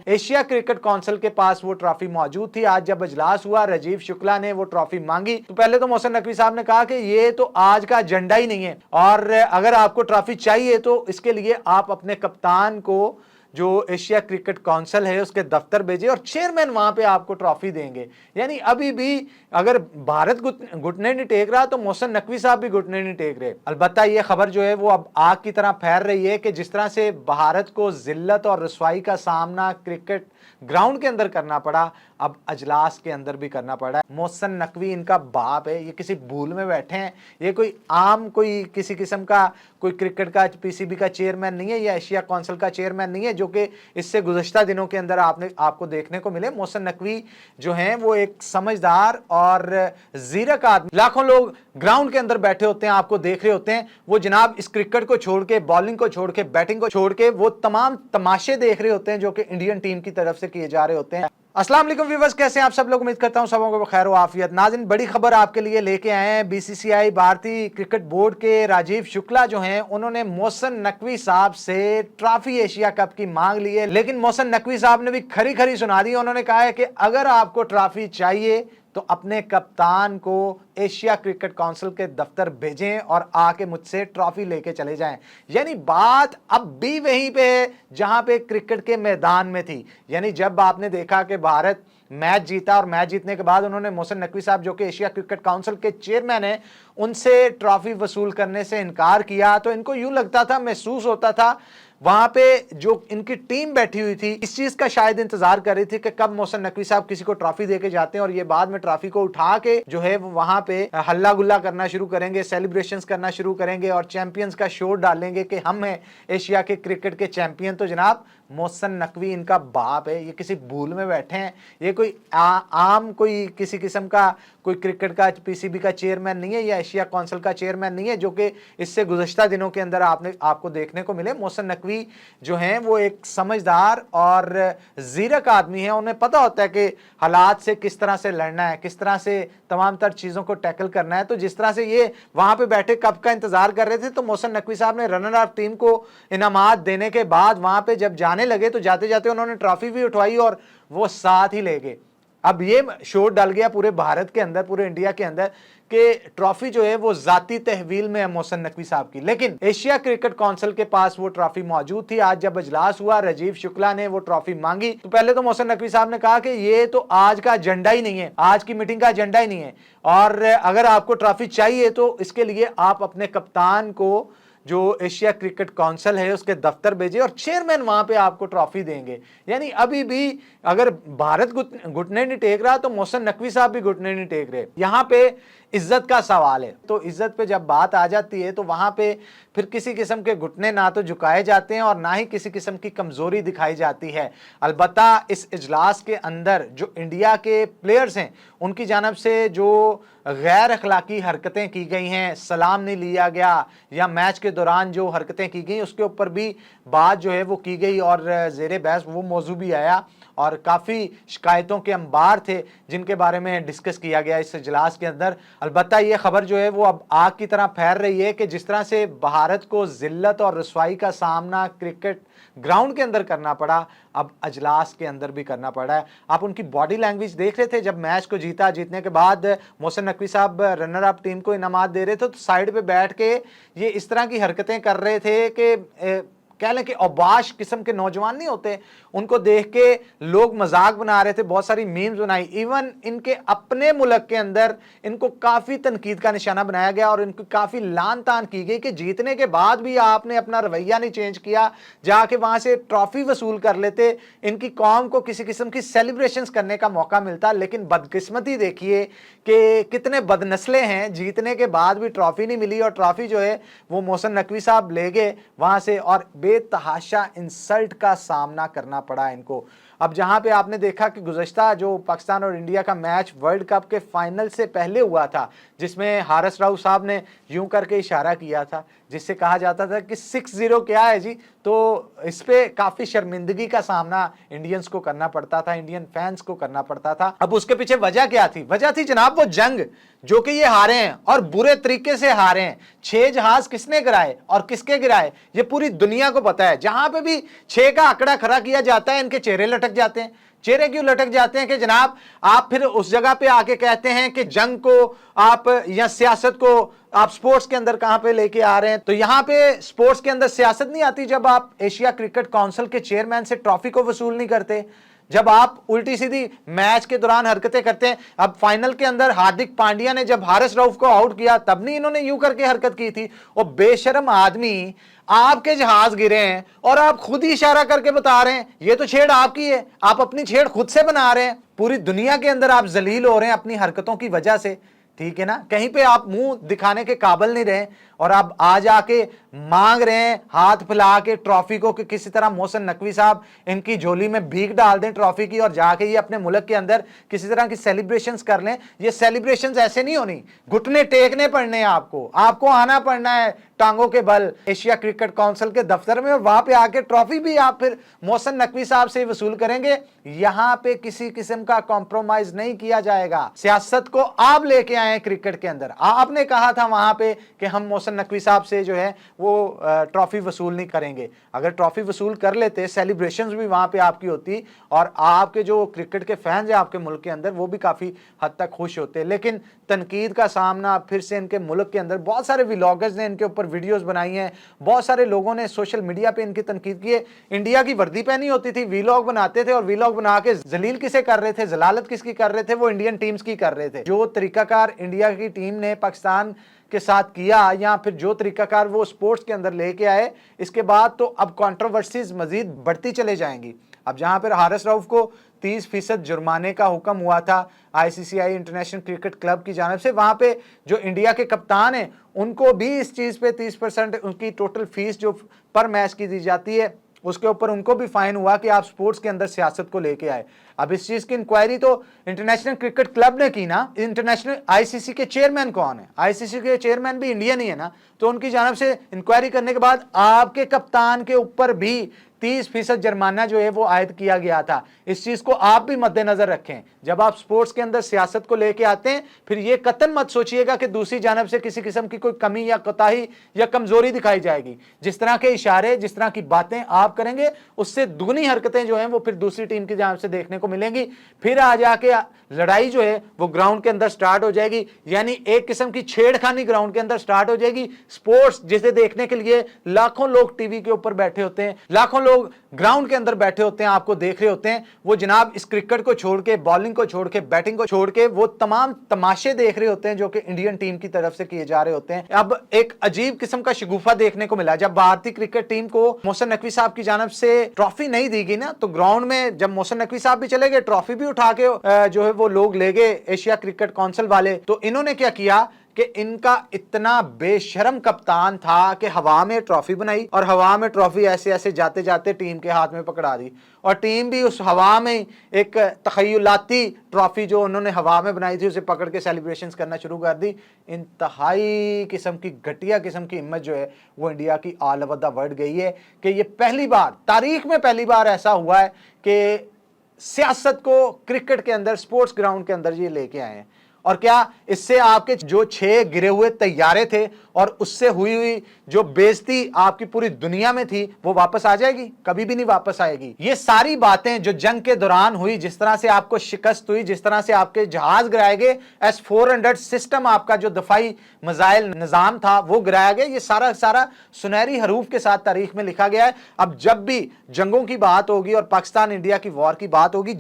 Asia cricket council के पास वो trophy मौजूद थी। आज जब इजलास हुआ, राजीव शुक्ला ने वो ट्रॉफी मांगी तो पहले तो मोहसिन नकवी साहब ने कहा कि ये तो आज का एजेंडा ही नहीं है, और अगर आपको ट्रॉफी चाहिए तो इसके लिए आप अपने कप्तान को जो एशिया क्रिकेट काउंसिल है उसके दफ्तर भेजे और चेयरमैन वहां पे आपको ट्रॉफी देंगे। यानी अभी भी अगर भारत घुटने नहीं टेक रहा तो मोहसिन नकवी साहब भी घुटने नहीं टेक रहे। अलबत्ता ये खबर जो है वो अब आग की तरह फैल रही है कि जिस तरह से भारत को जिल्लत और रसवाई का सामना क्रिकेट ग्राउंड के अंदर करना पड़ा, अब अजलास के अंदर भी करना पड़ा है। मोहसिन नकवी इनका बाप है, ये किसी भूल में बैठे हैं। ये कोई आम कोई किसी किस्म का कोई क्रिकेट का पीसीबी का चेयरमैन नहीं है या एशिया काउंसिल का चेयरमैन नहीं है, जो कि इससे गुज़श्ता दिनों के अंदर आपको देखने को मिले। मोहसिन नकवी जो हैं वो एक समझदार और जीरक आदमी, लाखों लोग ग्राउंड के अंदर बैठे होते हैं, आपको देख रहे होते हैं, वो जनाब इस क्रिकेट को छोड़ के, बॉलिंग को छोड़ के, बैटिंग को छोड़ के वो तमाम तमाशे देख रहे होते हैं जो कि इंडियन टीम की तरफ से किए जा रहे होते हैं। अस्सलाम वालेकुम व्यूअर्स, कैसे हैं आप सब लोग? उम्मीद करता हूं सबों को खैर आफियत। नाज़रीन, बड़ी खबर आपके लिए लेके आए हैं। बीसीसीआई भारतीय क्रिकेट बोर्ड के राजीव शुक्ला जो हैं उन्होंने मोहसिन नकवी साहब से ट्रॉफी एशिया कप की मांग ली है, लेकिन मोहसिन नकवी साहब ने भी खरी खरी सुना दी। उन्होंने कहा है कि अगर आपको ट्रॉफी चाहिए तो अपने कप्तान को एशिया क्रिकेट काउंसिल के दफ्तर भेजें और आके मुझसे ट्रॉफी लेके चले जाएं। यानी बात अब भी वहीं पे है जहां पे क्रिकेट के मैदान में थी। यानी जब आपने देखा कि भारत मैच जीता और मैच जीतने के बाद उन्होंने मोहसिन नकवी साहब जो कि एशिया क्रिकेट काउंसिल के चेयरमैन हैं उनसे ट्रॉफी वसूल करने से इनकार किया, तो इनको यूं लगता था, महसूस होता था वहां पे जो इनकी टीम बैठी हुई थी इस चीज का शायद इंतजार कर रही थी कि कब मोहसिन नकवी साहब किसी को ट्रॉफी देके जाते हैं और ये बाद में ट्रॉफी को उठा के जो है वहां पे हल्ला गुल्ला करना शुरू करेंगे, सेलिब्रेशंस करना शुरू करेंगे और चैंपियंस का शोर डालेंगे कि हम हैं एशिया के क्रिकेट के चैंपियन। तो जनाब मोहसिन नकवी इनका बाप है, ये किसी भूल में बैठे हैं। ये कोई आम कोई किसी किस्म का कोई क्रिकेट का पीसीबी का चेयरमैन नहीं है या एशिया काउंसिल का चेयरमैन नहीं है, जो कि इससे गुज़श्ता दिनों के अंदर आपको देखने को मिले। मोहसिन नकवी जो हैं वो एक समझदार और जीरक आदमी है। उन्हें पता होता है कि हालात से किस तरह से लड़ना है, किस तरह से तमाम तर चीज़ों को टैकल करना है। तो जिस तरह से ये वहां पे बैठे कब का इंतजार कर रहे थे, तो मोहसिन नकवी साहब ने रनर अप टीम को इनामात देने के बाद वहां पे जब जाने लगे तो जाते जाते उन्होंने ट्रॉफी भी उठवाई और वो साथ ही ले गए। अब ये शोर डल गया पूरे भारत के अंदर, पूरे इंडिया के अंदर कि ट्रॉफी जो है वो जाती तहवील में है मोहसिन नकवी साहब की। लेकिन एशिया क्रिकेट काउंसिल के पास वो ट्रॉफी मौजूद थी। आज जब इजलास हुआ, राजीव शुक्ला ने वो ट्रॉफी मांगी तो पहले तो मोहसिन नकवी साहब ने कहा कि ये तो आज का एजेंडा ही नहीं है, आज की मीटिंग का एजेंडा ही नहीं है, और अगर आपको ट्रॉफी चाहिए तो इसके लिए आप अपने कप्तान को जो एशिया क्रिकेट काउंसिल है उसके दफ्तर भेजे और चेयरमैन वहां पे आपको ट्रॉफी देंगे। यानी अभी भी अगर भारत घुटने नहीं टेक रहा तो मोहसिन नकवी साहब भी घुटने नहीं टेक रहे। यहाँ पे इज्जत का सवाल है, तो इज्जत पे जब बात आ जाती है तो वहां पे फिर किसी किस्म के घुटने ना तो झुकाए जाते हैं और ना ही किसी किस्म की कमजोरी दिखाई जाती है। अलबत्ता इस इजलास के अंदर जो इंडिया के प्लेयर्स हैं उनकी जानब से जो गैर अखलाकी हरकतें की गई हैं, सलाम नहीं लिया गया या मैच के दौरान जो हरकतें की गई उसके ऊपर भी बात जो है वो की गई और ज़ेरे बहस वो मौजू भी आया और काफ़ी शिकायतों के अंबार थे जिनके बारे में डिस्कस किया गया इस इजलास के अंदर। अलबत्ता ये खबर जो है वो अब आग की तरह फैल रही है कि जिस तरह से भारत को जिल्लत और रसवाई का सामना क्रिकेट ग्राउंड के अंदर करना पड़ा, अब अजलास के अंदर भी करना पड़ा है। आप उनकी बॉडी लैंग्वेज देख रहे थे जब मैच को जीता, जीतने के बाद मोहसिन नकवी साहब रनर अप टीम को इनामात दे रहे थे तो साइड पे बैठ के ये इस तरह की हरकतें कर रहे थे कि कह लें कि औबाश किस्म के नौजवान नहीं होते, उनको देख के लोग मजाक बना रहे थे, बहुत सारी मीम्स बनाई। इवन इनके अपने मुल्क के अंदर इनको काफ़ी तनकीद का निशाना बनाया गया और इनको काफ़ी लान तान की गई कि जीतने के बाद भी आपने अपना रवैया नहीं चेंज किया, जाके वहाँ से ट्रॉफी वसूल कर लेते, इनकी कौम को किसी किस्म की सेलिब्रेशंस करने का मौका मिलता। लेकिन बदकिस्मती देखिए कि कितने बदनस्ले हैं, जीतने के बाद भी ट्रॉफी नहीं मिली और ट्रॉफी जो है वो मोहसिन नकवी साहब ले गए वहाँ से और बेतहाशा इंसल्ट का सामना करना पड़ा इनको। अब जहां पे आपने देखा कि गुज़श्ता जो पाकिस्तान और इंडिया का मैच वर्ल्ड कप के फाइनल से पहले हुआ था, जिसमें हारिस राव साहब ने यूं करके इशारा किया था जिससे कहा जाता था कि 6-0 क्या है जी, तो इस पे काफी शर्मिंदगी का सामना इंडियंस को करना पड़ता था, इंडियन फैंस को करना पड़ता था। अब उसके पीछे वजह क्या थी? वजह थी जनाब वो जंग जो कि ये हारे हैं और बुरे तरीके से हारे हैं। 6 जहाज किसने गिराए और किसके गिराए ये पूरी दुनिया को पता है। जहां पे भी 6 का आंकड़ा खड़ा किया जाता है इनके चेहरे लटक जाते हैं। चेहरे क्यों लटक जाते हैं कि जनाब आप फिर उस जगह पे आके कहते हैं कि जंग को आप या सियासत को आप स्पोर्ट्स के अंदर कहां पे लेके आ रहे हैं। तो यहां पे स्पोर्ट्स के अंदर सियासत नहीं आती जब आप एशिया क्रिकेट काउंसिल के चेयरमैन से ट्रॉफी को वसूल नहीं करते, जब आप उल्टी सीधी मैच के दौरान हरकतें करते हैं। अब फाइनल के अंदर हार्दिक पांड्या ने जब हारिस रऊफ को आउट किया तब नहीं इन्होंने यूं करके हरकत की थी। और बेशरम आदमी, आपके जहाज गिरे हैं और आप खुद ही इशारा करके बता रहे हैं ये तो छेड़ आपकी है, आप अपनी छेड़ खुद से बना रहे हैं। पूरी दुनिया के अंदर आप जलील हो रहे हैं अपनी हरकतों की वजह से, ठीक है ना। कहीं पे आप मुंह दिखाने के काबिल नहीं रहे और आप आ जाके मांग रहे हैं हाथ फैला के ट्रॉफी को कि किसी तरह मोहसिन नकवी साहब इनकी झोली में भीख डाल दें ट्रॉफी की और जाके ये अपने मुल्क के अंदर किसी तरह की सेलिब्रेशंस कर लें। ये सेलिब्रेशंस ऐसे नहीं होनी, घुटने टेकने पड़ने हैं आपको आना पड़ना है टांगों के बल एशिया क्रिकेट काउंसिल के दफ्तर में और वहां पे आके ट्रॉफी भी आप फिर मोहसिन नकवी साहब से वसूल करेंगे। यहां पे किसी किस्म का कॉम्प्रोमाइज नहीं किया जाएगा। सियासत को आप लेके आए हैं क्रिकेट के अंदर। आपने कहा था वहां पे कि हम मोहसिन नकवी साहब से जो है वो ट्रॉफी वसूल नहीं करेंगे। अगर ट्रॉफी वसूल कर लेते, सेलिब्रेशंस भी वहां पे आपकी होती और आपके जो क्रिकेट के फैंस हैं आपके मुल्क के अंदर वो भी काफी हद तक खुश होते। लेकिन तनकीद का सामना फिर से इनके मुल्क के अंदर, बहुत सारे व्लॉगर्स ने इनके ऊपर वीडियोस बनाई हैं, बहुत सारे लोगों ने सोशल मीडिया पे इनकी तनकीद की है। इंडिया की वर्दी पहनी होती थी, वीलॉग बनाते थे और वीलॉग बना के जलील किसे कर रहे थे, जलालत किसकी कर रहे थे, वो इंडियन टीम्स की कर रहे थे। जो तरीकाकार इंडिया की टीम ने पाकिस्तान के साथ किया या फिर जो तरीकाकार वो स्पोर्ट्स के अंदर लेके आए, इसके बाद तो अब कंट्रोवर्सीज मजीद बढ़ती चले जाएंगी। अब जहां पर हारिस रऊफ को 30% जुर्माने का हुक्म हुआ था आईसीसीआई इंटरनेशनल क्रिकेट क्लब की जानिब से, वहां पे जो इंडिया के कप्तान हैं उनको भी इस चीज पे 30% उनकी टोटल फीस जो पर मैच की दी जाती है उसके ऊपर उनको भी फाइन हुआ कि आप स्पोर्ट्स के अंदर सियासत को लेके आए। अब इस चीज की इंक्वायरी तो इंटरनेशनल क्रिकेट क्लब ने की ना। इंटरनेशनल आईसीसी के चेयरमैन कौन है? आईसीसी के चेयरमैन भी इंडियन ही है ना। तो उनकी जानिब से इंक्वायरी करने के बाद आपके कप्तान के ऊपर भी 30% जुर्माना जो है वो आयद किया गया था। इस चीज को आप भी मद्देनजर रखें जब आप स्पोर्ट्स के अंदर सियासत को लेके आते हैं। फिर ये कतन मत सोचिएगा कि दूसरी जानब से किसी किस्म की कोई कमी या कोताही या कमजोरी दिखाई जाएगी। जिस तरह के इशारे, जिस तरह की बातें आप करेंगे उससे दुगनी हरकतें जो हैं वो फिर दूसरी टीम की जानब से देखने को मिलेंगी। फिर आ जाके लड़ाई जो है वो ग्राउंड के अंदर स्टार्ट हो जाएगी, यानी एक किस्म की छेड़खानी ग्राउंड के अंदर स्टार्ट हो जाएगी। स्पोर्ट्स जिसे देखने के लिए लाखों लोग टीवी के ऊपर बैठे होते हैं, लाखों लोग ग्राउंड के अंदर बैठे होते हैं, आपको देख रहे होते हैं, वो जनाब इस क्रिकेट को छोड़ के, बॉलिंग को छोड़ के, बैटिंग को छोड़ के वो तमाम तमाशे देख रहे होते हैं जो कि इंडियन टीम की तरफ से किए जा रहे होते हैं। अब एक अजीब किस्म का शगुफा देखने को मिला जब भारतीय क्रिकेट टीम को मोहसिन नकवी साहब की जानब से ट्रॉफी नहीं दी गई ना, तो ग्राउंड में जब मोहसिन नकवी साहब भी चले गए, ट्रॉफी भी उठा के जो है वो लोग ले गए एशिया क्रिकेट काउंसिल वाले। तो इन्होंने क्या किया कि इनका इतना बेशरम कप्तान था कि हवा में ट्रॉफी बनाई और हवा में ट्रॉफी ऐसे ऐसे जाते जाते टीम के हाथ में पकड़ा दी और टीम भी उस हवा में एक तखयलाती ट्रॉफी जो उन्होंने हवा में बनाई थी उसे पकड़ के सेलिब्रेशंस करना शुरू कर दी। इंतहाई किस्म की घटिया किस्म की हिम्मत जो है वो इंडिया की आल ओवर द वर्ल्ड गई है कि ये पहली बार, तारीख में पहली बार ऐसा हुआ है कि सियासत को क्रिकेट के अंदर, स्पोर्ट्स ग्राउंड के अंदर ये लेके आए हैं। और क्या इससे आपके जो 6 गिरे हुए तैयारे थे और उससे हुई जो बेइज्जती आपकी पूरी दुनिया में थी वो वापस आ जाएगी? कभी भी नहीं वापस आएगी। ये सारी बातें जो जंग के दौरान हुई, जिस तरह से आपको शिकस्त हुई, जिस तरह से आपके जहाज गिराए गए, S-400 सिस्टम आपका जो दफाई मिसाइल निजाम था वो गिराया गया, ये सारा सुनहरी हरूफ के साथ तारीख में लिखा गया है। अब जब भी जंगों की बात होगी और पाकिस्तान इंडिया की वॉर की बात होगी,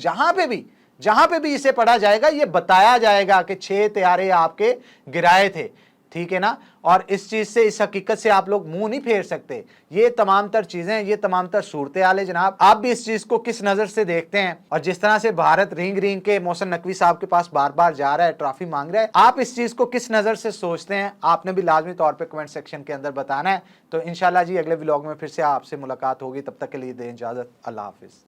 जहां पे भी इसे पढ़ा जाएगा ये बताया जाएगा कि 6 तैयारे आपके गिराए थे, ठीक है ना। और इस चीज से, इस हकीकत से आप लोग मुंह नहीं फेर सकते। ये तमाम तर चीजें, ये तमाम तर सूरत हाल है जनाब। आप भी इस चीज को किस नजर से देखते हैं? और जिस तरह से भारत रिंग रिंग के मोहसिन नकवी साहब के पास बार बार जा रहा है, ट्रॉफी मांग रहा है, आप इस चीज को किस नजर से सोचते हैं? आपने भी लाजमी तौर पर कमेंट सेक्शन के अंदर बताना है। तो इंशाल्लाह जी अगले व्लॉग में फिर से आपसे मुलाकात होगी। तब तक के लिए दें इजाजत। अल्लाह हाफिज।